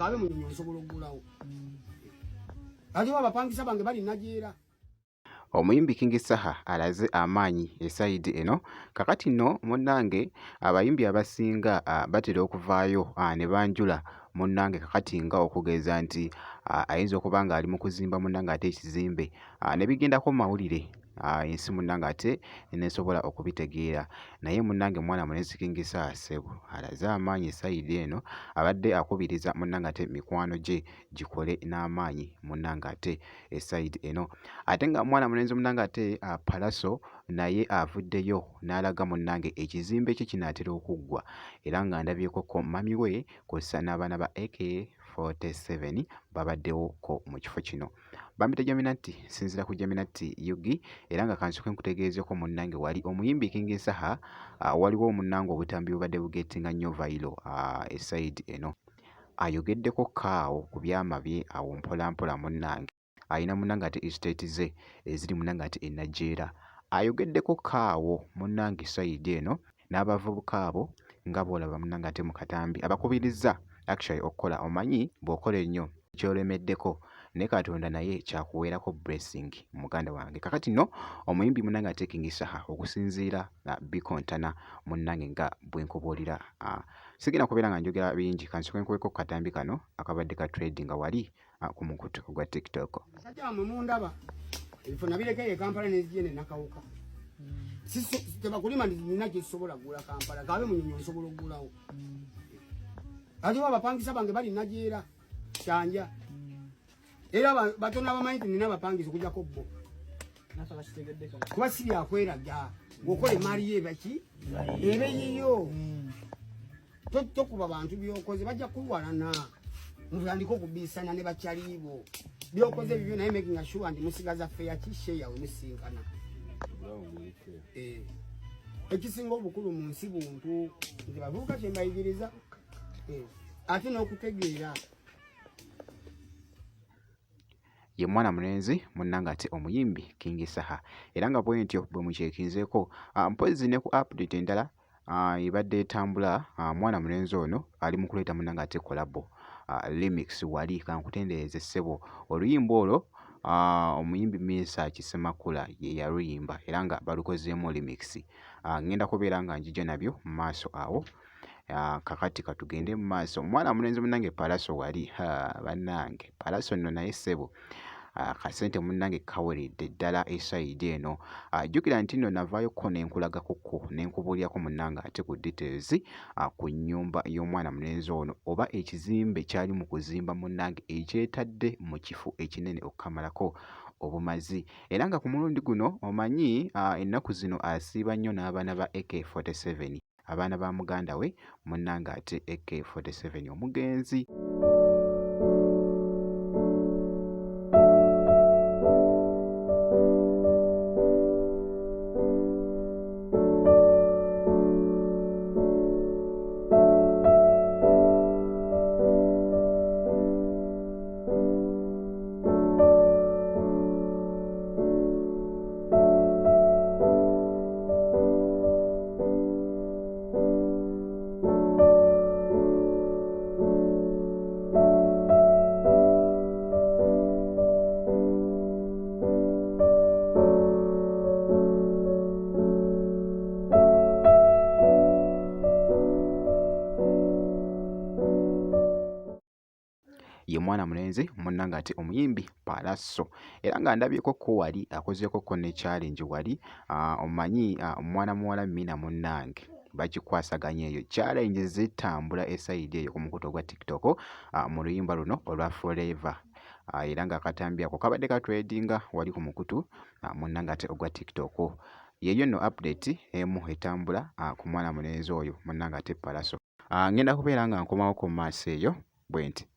kabe munyonyo nsobola okugulawo ate abapangisa bange bali najeera. Omuyimbi King Saha alaze amaanyi esayidi eno. Kakati nno munnange abayimbi abasinga batera okuvaayo ne banjula munnange kakati nga okugeza nti ayinza okuba nga ali mu kuzimba munnange ate ekizimbe ne bigendako mu mawulire ensi munnange ate nesobola okubitegeera. Naye munnange mwana mulenzi King Saha ssebo alaze amaanyi esayidi eno, abadde akubiriza munnange ate mikwano gye gikole n'amaanyi munnange ate esayidi eno. Ate nga mwana mulenzi munnange ate Pallaso naye avuddeyo n'alaga munnange ekizimbe kye kinaatera okuggwa, era nga ndabyeko ko mami we kw'ossa n'abaana ba AK47 babaddewo ko mu kifo kino. Bambita Jaminati, sinzira ku Jaminati Yugi, era nga kansoke nkutegeezeko munnange wali omuyimbi King Saha waliwo omunnange obutambi bubadde bugetinga nnyo vailo esayidi eno. Ayogeddeko kaawo ku byama bye awo mpolampola munnange. Ayina munnange ate estate ze eziri munnange ate enajeera. Ayogeddeko kaawo munnange sayidi eno n'abavubuka abo nga bw'olaba munnange ate mu katambi abakubiriza actually okukola. Omanyi bw'okola ennyo kyolemeddeko ne Katonda naye kyakuweerako blessing muganda wange. Kakati nno omuyimbi munnange ate King Saha okusinziira bikontana munnange nga bwenkubuulira. Sigenda kubeera nga njogera bingi, kansoke nkuweko ku katambi kano akabadde ka trading nga wali ku mukutu gwa TikTok. Sajjamwe mundaba ebifo nabireka ye Kampala n'ezigye ne Nakawuka. Tebakulima nina kyesobola kugula Kampala, kabe munyonyo nsobola okugulawo. Ate abapangisa bange bali najeera kyanja. Era batonna bamanyi nti nina abapangisa okujjako bo. Kuba si byakweraga ng'okola emaali ye baki ebe yiyo. Tokuba bantu byokoze bajja kulwana mutandika okubiisana ne bakyaliibo byokoze bibyo naye making sure nti musigaza feya kishe yawe musinkana. Ekisinga obukulu mu nsi buntu nti bavubuka kye mbayigiriza ate n'okutegeera. Ye mwana mulenzi munnange ate omuyimbi King Saha, era nga bwentyo bwe mukyekinzeeko mpozi ne ku update endala ebadde etambula. Mwana mulenzi ono ali mu kuleeta munnange ate kolabo remix wali kankutendereze ssebo. Oluyimba olwo omuyimbi Misa Kisemakula ye yaluyimba era nga balukozeemu remix. Ngenda kubeera nga njija nabyo mu maaso awo. Kakati katugende mu maaso. Mwana mulenzi munnange Pallaso wali bannange Pallaso nno naye ssebo kasente munnange kaweredde ddala esayidi eno. Jjukira nti nno navaayoko nenkulagakoko nenkubuulyako munnange ate ku details ku nnyumba y'omwana mulenzi ono oba ekizimbe kyali mu kuzimba munnange ekyetadde mu kifo ekinene okukamalako obumazi. Era nga ku mulundi guno omanyi ennaku zino asiiba nnyo n'abaana ba AK47, abaana ba muganda we munnange ate AK47 omugenzi. Ye mwana mulenzi munnange ate omuyimbi Pallaso, era nga ndabyeko ko wali akozeeko ko ne challenge wali omanyi omwana muwala Mina munnange bagikwasaganya eyo challenge zitambula esayidi eyo ku mukutu ogwa TikTok mu luyimba luno olwa Forever. Era nga akatambi ako kabadde ka tradinga wali ku mukutu munnange ate ogwa TikTok. Yeyo nno update emu etambula ku mwana mulenzi oyo munnange ate Pallaso. Ngenda kubeera nga nkomawo ku maaso eyo bwenti.